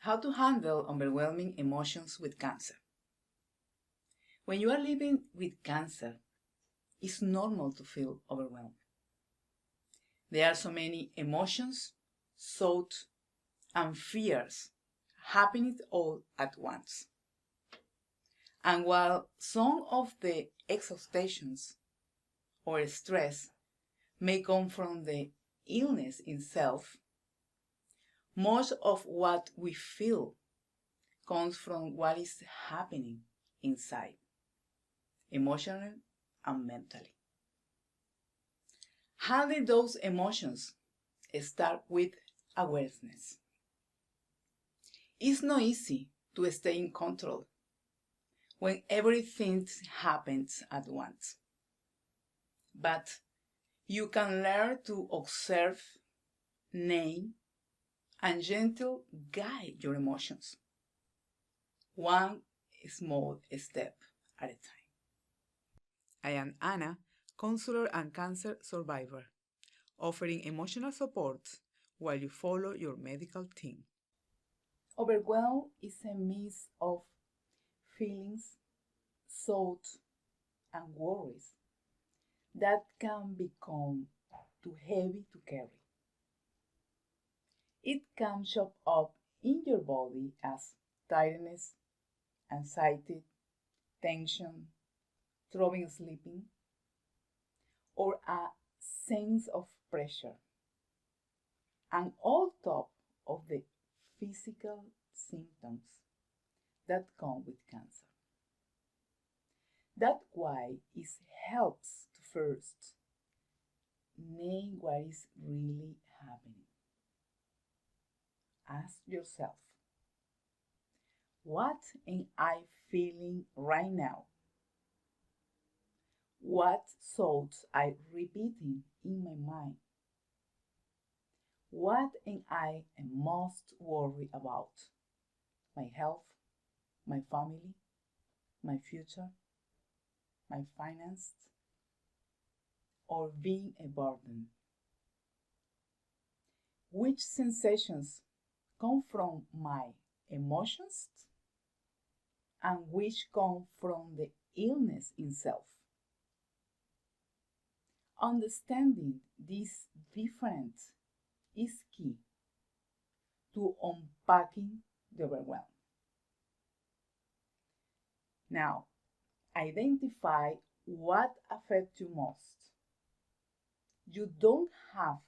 How to handle overwhelming emotions with cancer. When you are living with cancer, it's normal to feel overwhelmed. There are so many emotions, thoughts, and fears happening all at once. And while some of the exhaustations or stress may come from the illness itself, most of what we feel comes from what is happening inside, emotionally and mentally. Handling those emotions start with awareness. It's not easy to stay in control when everything happens at once. But you can learn to observe, name, and gently guide your emotions, one small step at a time. I am Anna, counselor and cancer survivor, offering emotional support while you follow your medical team. Overwhelm is a mix of feelings, thoughts, and worries that can become too heavy to carry. It can show up in your body as tiredness, anxiety, tension, trouble sleeping, or a sense of pressure, and on top of the physical symptoms that come with cancer. That's why it helps to first name what is really happening. Ask yourself, what am I feeling right now? What thoughts are repeating in my mind? What am I most worried about? My health, my family, my future, my finance, or being a burden? Which sensations come from my emotions and which come from the illness itself? Understanding this difference is key to unpacking the overwhelm. Now, identify what affects you most. You don't have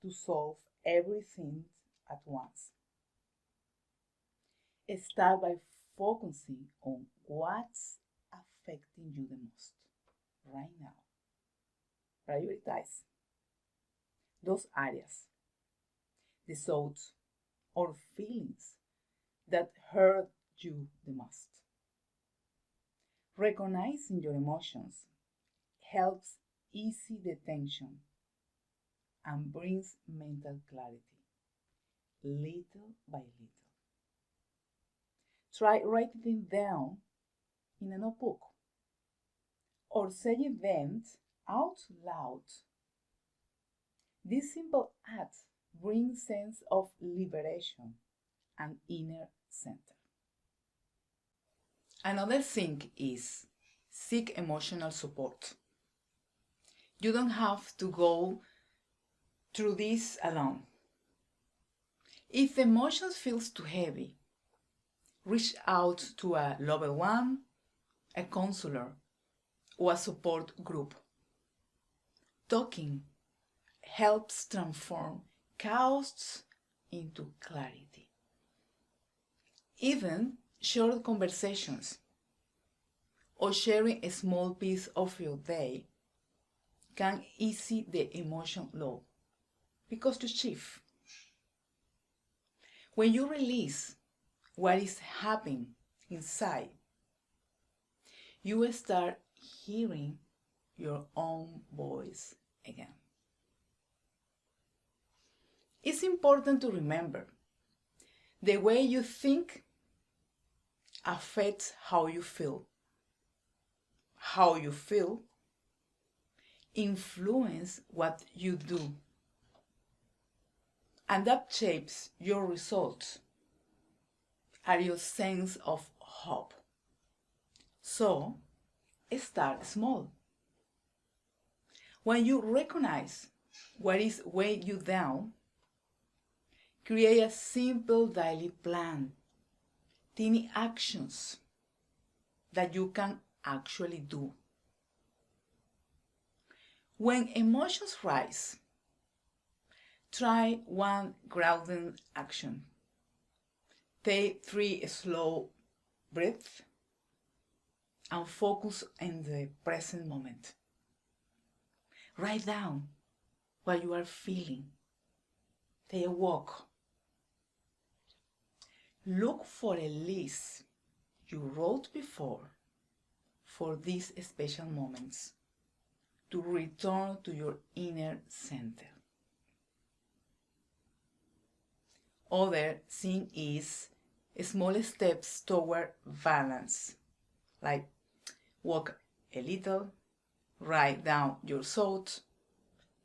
to solve everything at once. Start by focusing on what's affecting you the most right now. Prioritize those areas, the thoughts or feelings that hurt you the most. Recognizing your emotions helps ease the tension and brings mental clarity, little by little. Try writing them down in a notebook or saying them out loud. This simple act brings sense of liberation and inner center. Another thing is seek emotional support. You don't have to go through this alone. If the emotions feels too heavy, reach out to a loved one, a counselor, or a support group. Talking helps transform chaos into clarity. Even short conversations or sharing a small piece of your day can ease the emotion load because you shift. When you release what is happening inside, you will start hearing your own voice again. It's important to remember the way you think affects how you feel. How you feel influences what you do, and that shapes your results. are your sense of hope. So, start small. When you recognize what is weighing you down, create a simple daily plan, tiny actions that you can actually do. When emotions rise, try one grounding action. Take 3 slow breaths and focus on the present moment. Write down what you are feeling. Take a walk. Look for a list you wrote before for these special moments to return to your inner center. Other thing is small steps toward balance, like walk a little, write down your thoughts,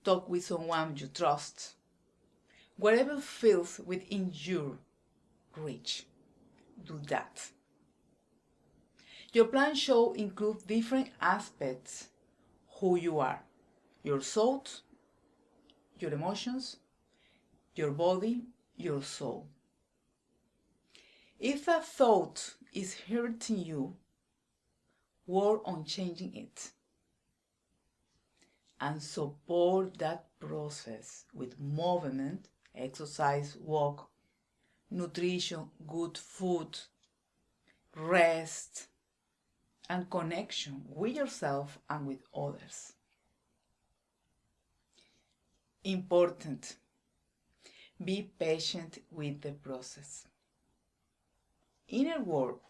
talk with someone you trust. Whatever feels within your reach, do that. Your plan should include different aspects who you are, your thoughts, your emotions, your body, your soul. If a thought is hurting you, work on changing it and support that process with movement, exercise, walk, nutrition, good food, rest, and connection with yourself and with others. Important. Be patient with the process. Inner work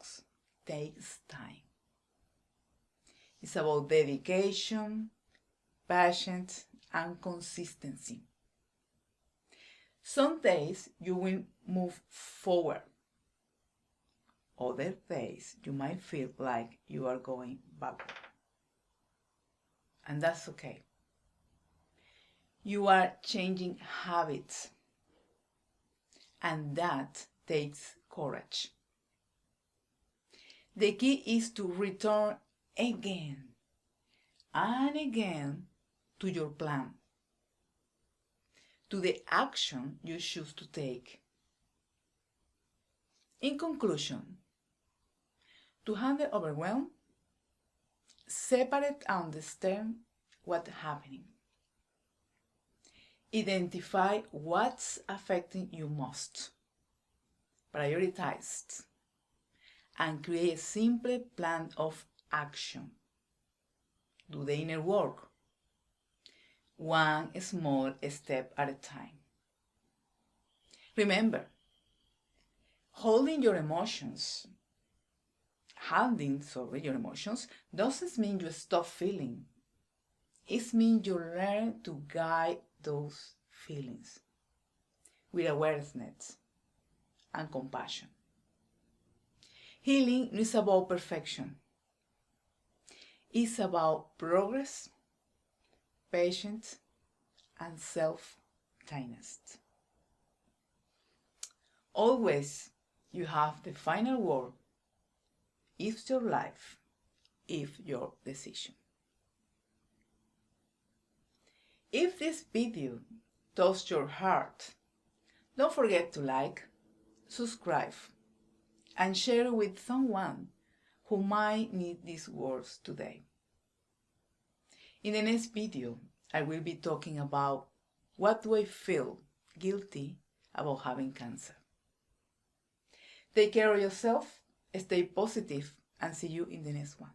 takes time. It's about dedication, patience, and consistency. Some days you will move forward. Other days you might feel like you are going backward. And that's okay. You are changing habits. And that takes courage. The key is to return again and again to your plan, to the action you choose to take. In conclusion, to handle overwhelm, separate and understand what's happening. Identify what's affecting you most. Prioritize and create a simple plan of action. Do the inner work, one small step at a time. Remember, handling your emotions doesn't mean you stop feeling. It means you learn to guide those feelings with awareness and compassion. Healing is about perfection. It's about progress, patience, and self-kindness. Always you have the final word. It's your life, it's your decision. If this video touched your heart, don't forget to like, subscribe, and share it with someone who might need these words today. In the next video, I will be talking about what do I feel guilty about having cancer. Take care of yourself, stay positive, and see you in the next one.